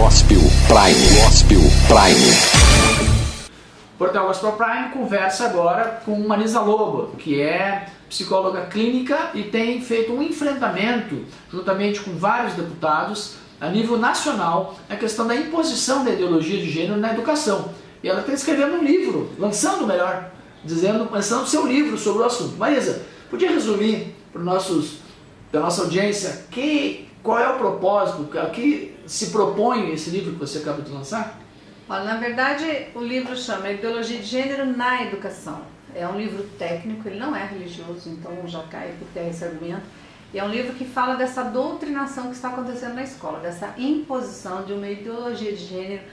Gospel Prime. Gospel Prime. O Portal Gospel Prime conversa agora com Marisa Lobo, que é psicóloga clínica e tem feito um enfrentamento, juntamente com vários deputados, a nível nacional, na questão da imposição da ideologia de gênero na educação. E ela está escrevendo um livro, lançando seu livro sobre o assunto. Marisa, podia resumir para da nossa audiência qual é o propósito, o que se propõe esse livro que você acaba de lançar? Olha, na verdade, o livro chama Ideologia de Gênero na Educação. É um livro técnico, ele não é religioso, então já cai por terra esse argumento. E é um livro que fala dessa doutrinação que está acontecendo na escola, dessa imposição de uma ideologia de gênero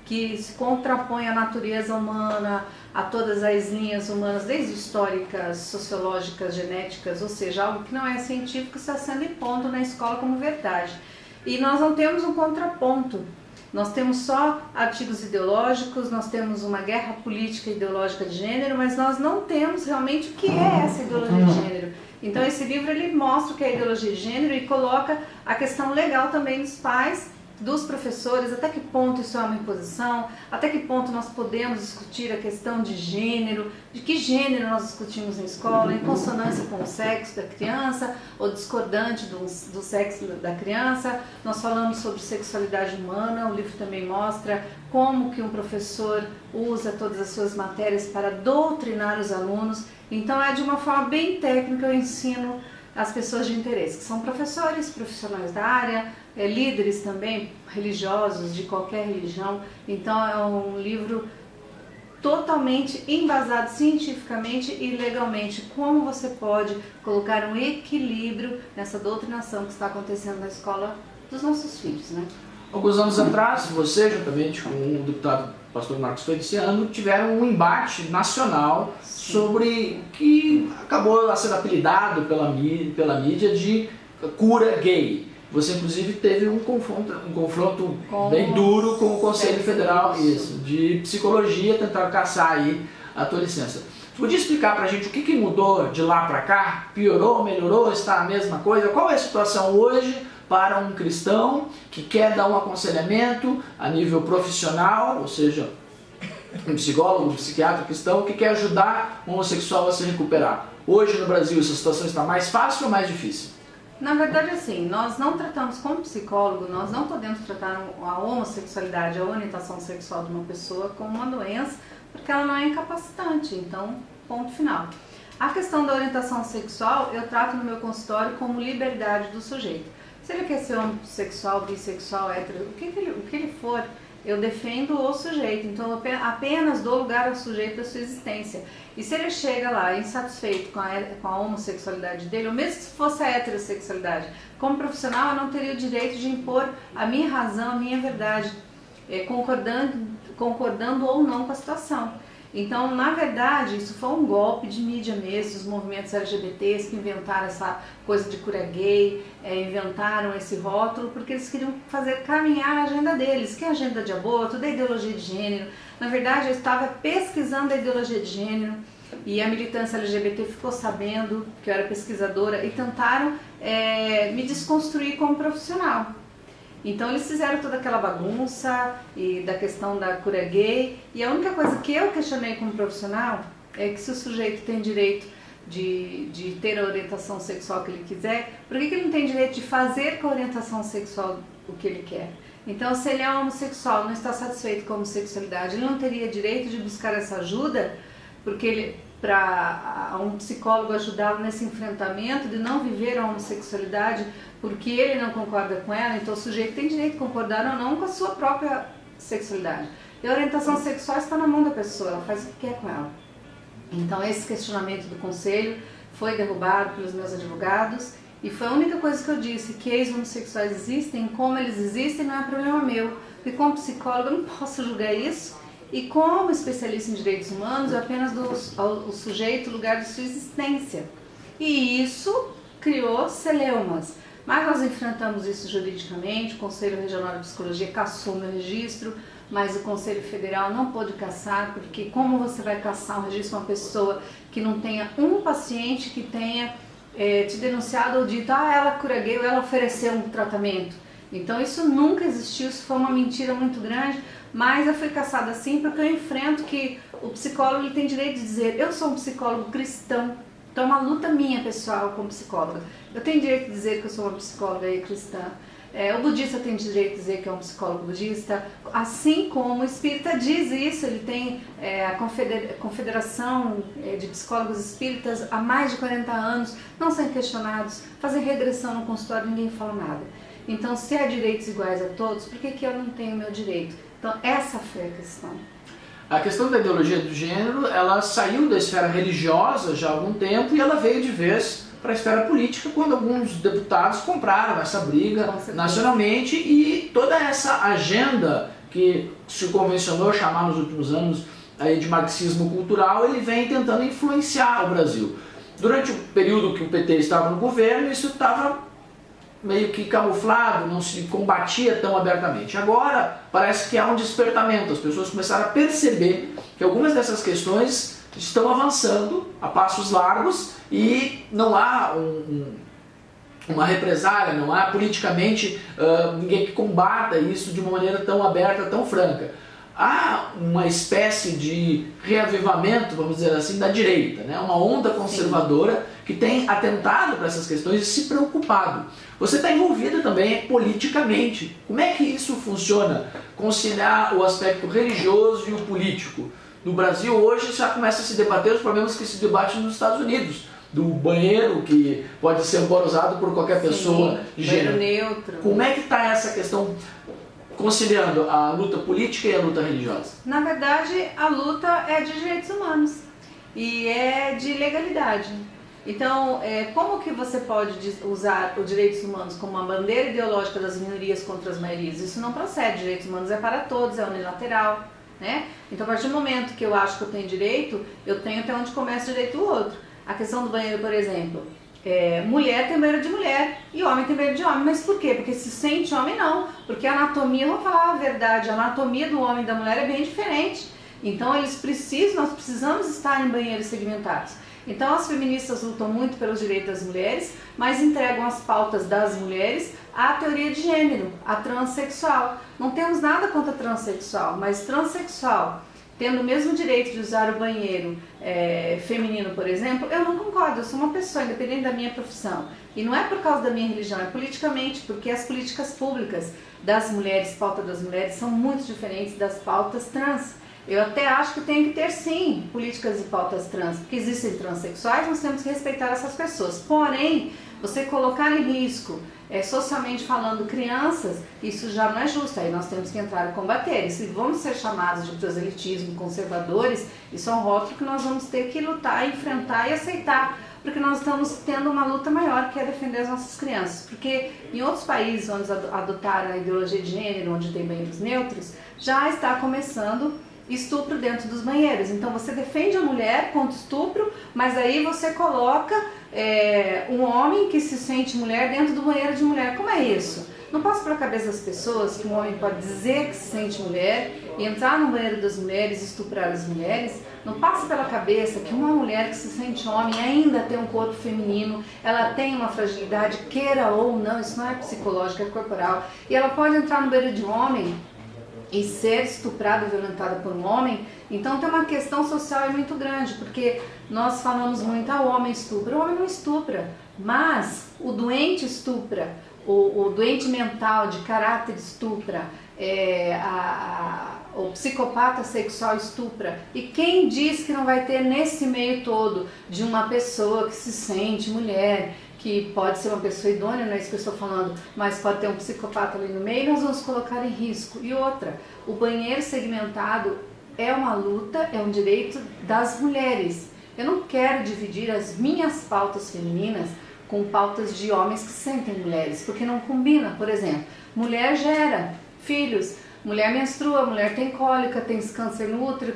que se contrapõe à natureza humana, a todas as linhas humanas, desde históricas, sociológicas, genéticas, ou seja, algo que não é científico está sendo imposto na escola como verdade. E nós não temos um contraponto. Nós temos só artigos ideológicos, nós temos uma guerra política e ideológica de gênero, mas nós não temos realmente o que é essa ideologia de gênero. Então esse livro ele mostra o que é ideologia de gênero e coloca a questão legal também dos pais, dos professores, até que ponto isso é uma imposição, até que ponto nós podemos discutir a questão de gênero, de que gênero nós discutimos na escola, em consonância com o sexo da criança ou discordante do sexo da criança. Nós falamos sobre sexualidade humana, o livro também mostra como que um professor usa todas as suas matérias para doutrinar os alunos. Então é de uma forma bem técnica eu ensino as pessoas de interesse, que são professores, profissionais da área, líderes também, religiosos, de qualquer religião. Então é um livro totalmente embasado cientificamente e legalmente, como você pode colocar um equilíbrio nessa doutrinação que está acontecendo na escola dos nossos filhos, né? Alguns anos atrás, você, juntamente com o deputado pastor Marcos Feliciano, tiveram um embate nacional sobre o que acabou sendo apelidado pela mídia de cura gay. Você, inclusive, teve um confronto bem duro com o Conselho Federal de Psicologia, tentando caçar aí a tua licença. Você podia explicar pra gente o que mudou de lá para cá? Piorou, melhorou, está a mesma coisa? Qual é a situação hoje para um cristão que quer dar um aconselhamento a nível profissional, ou seja, um psicólogo, um psiquiatra cristão que quer ajudar o homossexual a se recuperar? Hoje no Brasil essa situação está mais fácil ou mais difícil? Na verdade, assim, nós não tratamos como psicólogo, nós não podemos tratar a homossexualidade, a orientação sexual de uma pessoa como uma doença, porque ela não é incapacitante, então, ponto final. A questão da orientação sexual eu trato no meu consultório como liberdade do sujeito. Se ele quer ser homossexual, bissexual, hétero, o que ele for, eu defendo o sujeito, então eu apenas dou lugar ao sujeito da sua existência. E se ele chega lá insatisfeito com a homossexualidade dele, ou mesmo se fosse a heterossexualidade, como profissional eu não teria o direito de impor a minha razão, a minha verdade, concordando ou não com a situação. Então, na verdade, isso foi um golpe de mídia mesmo, os movimentos LGBTs que inventaram essa coisa de cura gay, inventaram esse rótulo porque eles queriam fazer caminhar a agenda deles, que é a agenda de aborto, da ideologia de gênero. Na verdade, eu estava pesquisando a ideologia de gênero e a militância LGBT ficou sabendo que eu era pesquisadora e tentaram me desconstruir como profissional. Então eles fizeram toda aquela bagunça e da questão da cura gay, e a única coisa que eu questionei como profissional é que se o sujeito tem direito de ter a orientação sexual que ele quiser, por que ele não tem direito de fazer com a orientação sexual o que ele quer? Então se ele é homossexual, não está satisfeito com a homossexualidade, ele não teria direito de buscar essa ajuda, porque para um psicólogo ajudá-lo nesse enfrentamento de não viver a homossexualidade porque ele não concorda com ela, então o sujeito tem direito de concordar ou não com a sua própria sexualidade. E a orientação sexual está na mão da pessoa, ela faz o que quer com ela. Então esse questionamento do conselho foi derrubado pelos meus advogados e foi a única coisa que eu disse, que ex-homossexuais existem, como eles existem não é problema meu, porque como psicólogo eu não posso julgar isso. E como especialista em direitos humanos, eu apenas dou ao sujeito o lugar de sua existência. E isso criou celeumas. Mas nós enfrentamos isso juridicamente, o Conselho Regional de Psicologia cassou meu registro, mas o Conselho Federal não pôde cassar, porque como você vai cassar um registro de uma pessoa que não tenha um paciente que tenha te denunciado ou dito, ela cura gay ou ela ofereceu um tratamento. Então isso nunca existiu, isso foi uma mentira muito grande, mas eu fui caçada assim porque eu enfrento que o psicólogo ele tem direito de dizer, eu sou um psicólogo cristão, então é uma luta minha pessoal como psicóloga. Eu tenho direito de dizer que eu sou uma psicóloga cristã. O budista tem direito de dizer que é um psicólogo budista, assim como o espírita diz isso, ele tem a Confederação de Psicólogos Espíritas há mais de 40 anos, não são questionados, fazem regressão no consultório e ninguém fala nada. Então, se há direitos iguais a todos, por que eu não tenho o meu direito? Então, essa foi a questão. A questão da ideologia do gênero, ela saiu da esfera religiosa já há algum tempo e ela veio de vez para a esfera política quando alguns deputados compraram essa briga nacionalmente e toda essa agenda que se convencionou chamar nos últimos anos aí de marxismo cultural, ele vem tentando influenciar o Brasil. Durante o período que o PT estava no governo, isso estava meio que camuflado, não se combatia tão abertamente. Agora parece que há um despertamento, as pessoas começaram a perceber que algumas dessas questões estão avançando a passos largos e não há uma represália, não há politicamente ninguém que combata isso de uma maneira tão aberta, tão franca. Há uma espécie de reavivamento, vamos dizer assim, da direita, né? Uma onda conservadora que tem atentado para essas questões e se preocupado. Você está envolvida também politicamente. Como é que isso funciona? Conciliar o aspecto religioso e o político. No Brasil hoje já começa a se debater os problemas que se debatem nos Estados Unidos. Do banheiro que pode ser usado por qualquer pessoa de gênero. Neutro. Como é que está essa questão conciliando a luta política e a luta religiosa? Na verdade, a luta é de direitos humanos e é de legalidade. Então, como que você pode usar os direitos humanos como uma bandeira ideológica das minorias contra as maiorias? Isso não procede, direitos humanos é para todos, é unilateral, né? Então, a partir do momento que eu acho que eu tenho direito, eu tenho até onde começa o direito do outro. A questão do banheiro, por exemplo, mulher tem banheiro de mulher e homem tem banheiro de homem, mas por quê? Porque se sente homem não, porque a anatomia, vou falar a verdade, a anatomia do homem e da mulher é bem diferente. Então nós precisamos estar em banheiros segmentados. Então as feministas lutam muito pelos direitos das mulheres, mas entregam as pautas das mulheres à teoria de gênero, à transexual. Não temos nada contra transexual, mas transexual tendo o mesmo direito de usar o banheiro feminino, por exemplo, eu não concordo, eu sou uma pessoa, independente da minha profissão. E não é por causa da minha religião, é politicamente, porque as políticas públicas das mulheres, pauta das mulheres, são muito diferentes das pautas trans. Eu até acho que tem que ter, sim, políticas e pautas trans, porque existem transexuais, nós temos que respeitar essas pessoas. Porém, você colocar em risco, socialmente falando, crianças, isso já não é justo, aí nós temos que entrar e combater. E se vamos ser chamados de proselitismo, conservadores, isso é um rótulo que nós vamos ter que lutar, enfrentar e aceitar, porque nós estamos tendo uma luta maior que é defender as nossas crianças. Porque em outros países onde adotaram a ideologia de gênero, onde tem banheiros neutros, já está começando estupro dentro dos banheiros. Então você defende a mulher contra estupro, mas aí você coloca um homem que se sente mulher dentro do banheiro de mulher. Como é isso? Não passa pela cabeça das pessoas que um homem pode dizer que se sente mulher e entrar no banheiro das mulheres e estuprar as mulheres. Não passa pela cabeça que uma mulher que se sente homem ainda tem um corpo feminino, ela tem uma fragilidade, queira ou não, isso não é psicológico, é corporal, e ela pode entrar no banheiro de um homem e ser estuprada, violentada por um homem. Então tem uma questão social muito grande, porque nós falamos muito, o homem estupra. O homem não estupra, mas o doente estupra, o doente mental de caráter estupra, o psicopata sexual estupra. E quem diz que não vai ter nesse meio todo de uma pessoa que se sente mulher, que pode ser uma pessoa idônea, não é isso que eu estou falando, mas pode ter um psicopata ali no meio, nós vamos colocar em risco. E outra, o banheiro segmentado é uma luta, é um direito das mulheres. Eu não quero dividir as minhas pautas femininas com pautas de homens que se sentem mulheres, porque não combina. Por exemplo, mulher gera filhos, mulher menstrua, mulher tem cólica, tem câncer no útero,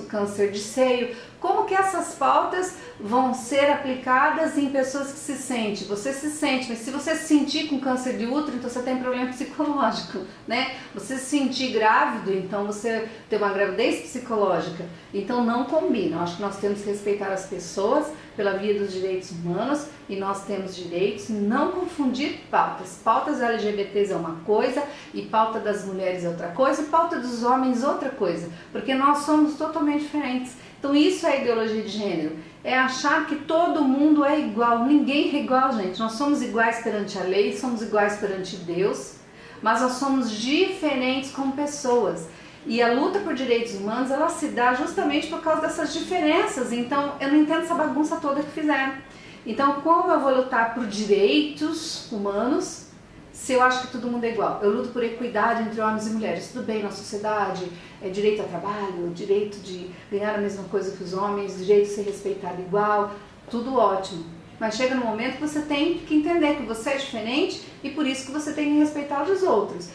câncer de seio. Como que essas pautas vão ser aplicadas em pessoas que se sentem? Você se sente, mas se você se sentir com câncer de útero, então você tem problema psicológico, né? Você se sentir grávido, então você tem uma gravidez psicológica. Então não combina. Eu acho que nós temos que respeitar as pessoas pela via dos direitos humanos e nós temos direitos, não confundir pautas. Pautas LGBTs é uma coisa e pauta das mulheres é outra coisa e pauta dos homens outra coisa, porque nós somos totalmente diferentes. Então isso é ideologia de gênero, é achar que todo mundo é igual, ninguém é igual, gente. Nós somos iguais perante a lei, somos iguais perante Deus, mas nós somos diferentes como pessoas. E a luta por direitos humanos, ela se dá justamente por causa dessas diferenças. Então, eu não entendo essa bagunça toda que fizeram. Então, como eu vou lutar por direitos humanos se eu acho que todo mundo é igual? Eu luto por equidade entre homens e mulheres. Tudo bem na sociedade, direito ao trabalho, direito de ganhar a mesma coisa que os homens, direito de ser respeitado igual, tudo ótimo. Mas chega no momento que você tem que entender que você é diferente e por isso que você tem que respeitar os outros.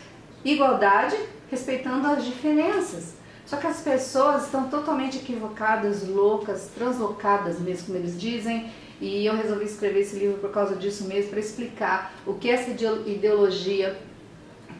Igualdade, respeitando as diferenças. Só que as pessoas estão totalmente equivocadas, loucas, translocadas mesmo, como eles dizem, e eu resolvi escrever esse livro por causa disso mesmo, para explicar o que é essa ideologia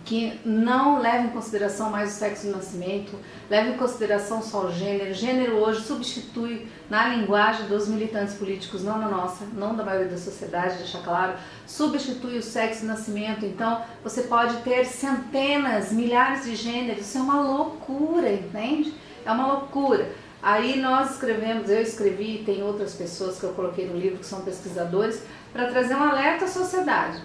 que não leva em consideração mais o sexo do nascimento, leva em consideração só o gênero. Gênero hoje substitui na linguagem dos militantes políticos, não na nossa, não da maioria da sociedade, deixar claro, substitui o sexo do nascimento. Então você pode ter centenas, milhares de gêneros, isso é uma loucura, entende? É uma loucura. Aí nós escrevemos, eu escrevi, tem outras pessoas que eu coloquei no livro que são pesquisadores, para trazer um alerta à sociedade.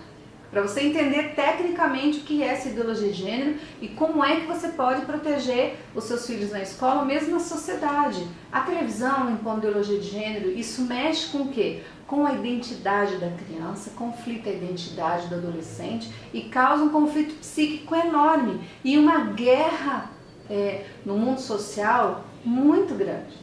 Para você entender tecnicamente o que é essa ideologia de gênero e como é que você pode proteger os seus filhos na escola, ou mesmo na sociedade. A televisão impondo ideologia de gênero, isso mexe com o quê? Com a identidade da criança, conflita a identidade do adolescente e causa um conflito psíquico enorme e uma guerra no mundo social muito grande.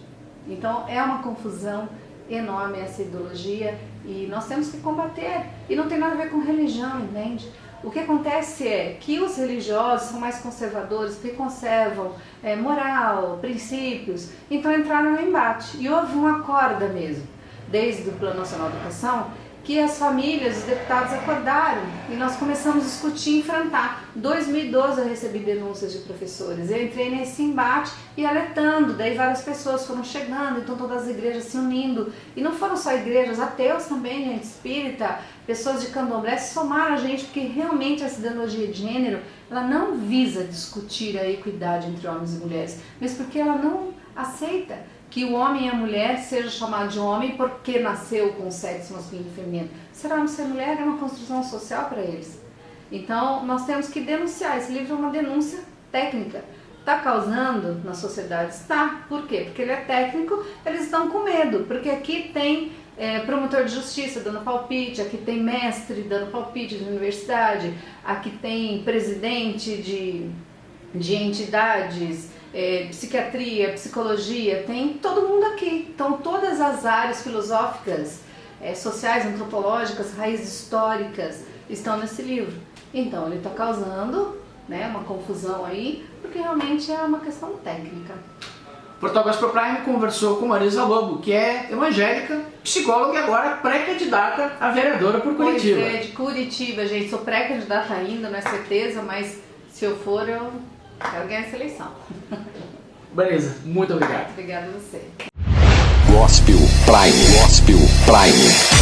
Então é uma confusão enorme essa ideologia e nós temos que combater, e não tem nada a ver com religião, entende? O que acontece é que os religiosos são mais conservadores, porque conservam moral, princípios, então entraram no embate e houve uma corda mesmo, desde o Plano Nacional de Educação, que as famílias, os deputados acordaram e nós começamos a discutir e enfrentar. Em 2012 eu recebi denúncias de professores, eu entrei nesse embate e alertando, daí várias pessoas foram chegando, então todas as igrejas se unindo, e não foram só igrejas, ateus também, gente espírita, pessoas de candomblé se somaram a gente, porque realmente essa ideologia de gênero, ela não visa discutir a equidade entre homens e mulheres, mas porque ela não aceita que o homem e a mulher seja chamado de homem porque nasceu com o sexo masculino e feminino. Ser homem e ser mulher é uma construção social para eles. Então, nós temos que denunciar. Esse livro é uma denúncia técnica. Está causando na sociedade? Está. Por quê? Porque ele é técnico, eles estão com medo. Porque aqui tem promotor de justiça dando palpite, aqui tem mestre dando palpite de universidade, aqui tem presidente de entidades, psiquiatria, psicologia, tem todo mundo aqui. Então todas as áreas filosóficas, sociais, antropológicas, raízes históricas estão nesse livro. Então ele está causando uma confusão aí, porque realmente é uma questão técnica. Portal Gospel Prime conversou com Marisa Lobo, que é evangélica, psicóloga e agora pré-candidata a vereadora por Curitiba. Pois é, de Curitiba, gente. Sou pré-candidata ainda, não é certeza, mas se eu for, eu quero ganhar essa eleição. Beleza, muito obrigado. Obrigada a você. Gospel Prime. Gospel Prime.